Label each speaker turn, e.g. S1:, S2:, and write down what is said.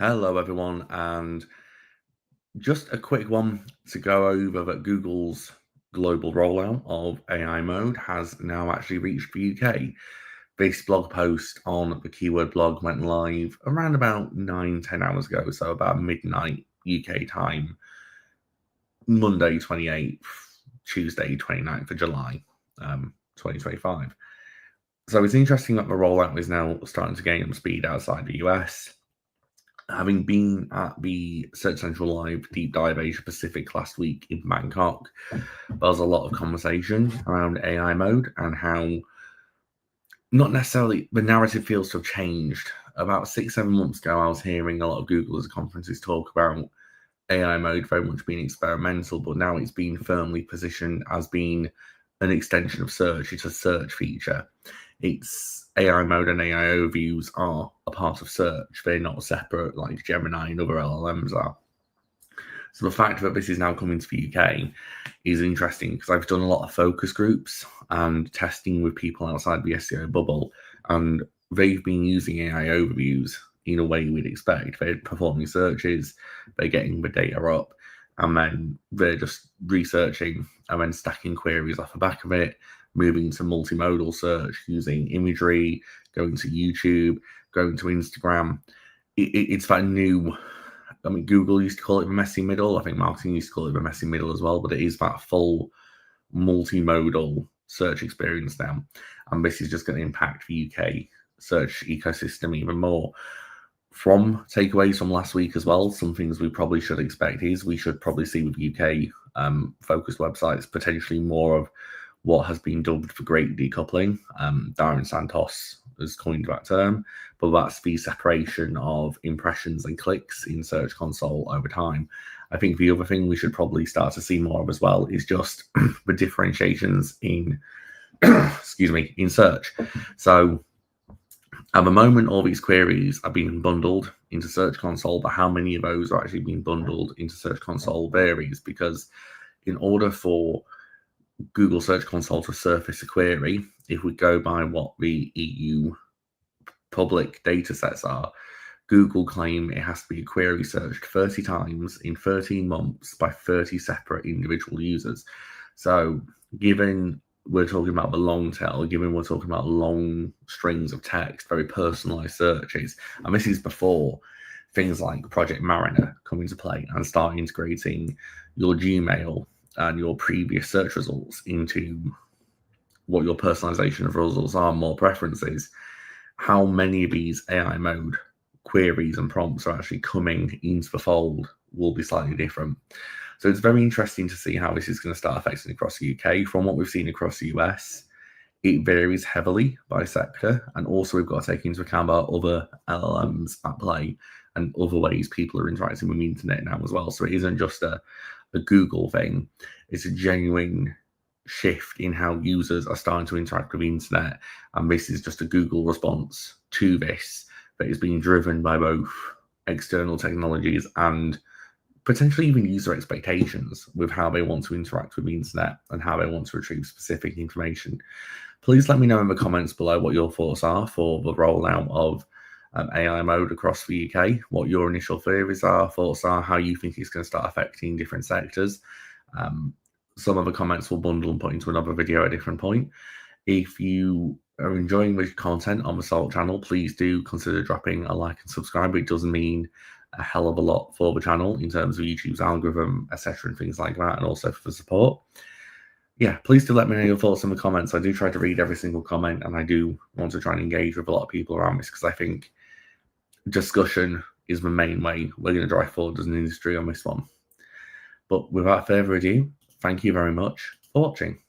S1: Hello, everyone, and just a quick one to go over that Google's global rollout of AI mode has now actually reached the UK. This blog post on the keyword blog went live around about 9-10 hours ago, so about midnight UK time, Monday 28th, Tuesday 29th of July, 2025. So it's interesting that the rollout is now starting to gain speed outside the US. Having been at the Search Central Live Deep Dive Asia Pacific last week in Bangkok, there was a lot of conversation around AI mode and how not necessarily the narrative feels to have changed. About 6-7 months ago, I was hearing a lot of Googlers at conferences talk about AI mode very much being experimental, but now it's been firmly positioned as being an extension of search. It's a search feature. It's AI mode and AI overviews are a part of search. They're not separate like Gemini and other LLMs are. So the fact that this is now coming to the UK is interesting because I've done a lot of focus groups and testing with people outside the SEO bubble, and they've been using AI overviews in a way we'd expect. They're performing searches, they're getting the data up, and then they're just researching and then stacking queries off the back of it, moving to multimodal search using imagery, going to YouTube, going to Instagram. It's that new, I mean, Google used to call it the messy middle. I think marketing used to call it the messy middle as well, but it is that full multimodal search experience now. And this is just going to impact the UK search ecosystem even more. From takeaways from last week as well, some things we probably should expect is we should probably see with UK focused websites potentially more of what has been dubbed the great decoupling. Darren Santos has coined that term, but that's the separation of impressions and clicks in Search Console over time. I think the other thing we should probably start to see more of as well is just the differentiations in, in search. So at the moment, all these queries are being bundled into Search Console, but how many of those are actually being bundled into Search Console varies, because in order for Google Search Console to surface a query, if we go by what the EU public data sets are, Google claim it has to be a query searched 30 times in 13 months by 30 separate individual users. So given we're talking about the long tail, given we're talking about long strings of text, very personalized searches, and this is before things like Project Mariner come into play and start integrating your Gmail and your previous search results into what your personalization of results are, more preferences. How many of these AI mode queries and prompts are actually coming into the fold will be slightly different. So it's very interesting to see how this is going to start affecting across the UK. From what we've seen across the US, it varies heavily by sector. And also we've got to take into account about other LLMs at play and other ways people are interacting with the internet now as well. So it isn't just a Google thing. It's a genuine shift in how users are starting to interact with the internet. And this is just a Google response to this that is being driven by both external technologies and potentially even user expectations with how they want to interact with the internet and how they want to retrieve specific information. Please let me know in the comments below what your thoughts are for the rollout of AI mode across the UK, what your initial theories are, thoughts are, how you think it's going to start affecting different sectors. Some of the comments will bundle and put into another video at a different point. If you are enjoying the content on the SALT channel, please do consider dropping a like and subscribe. It does mean a hell of a lot for the channel in terms of YouTube's algorithm, etc., and things like that, and also for the support. Yeah, please do let me know your thoughts in the comments. I do try to read every single comment, and I do want to try and engage with a lot of people around this because I think discussion is the main way we're going to drive forward as an industry on this one. But without further ado, thank you very much for watching.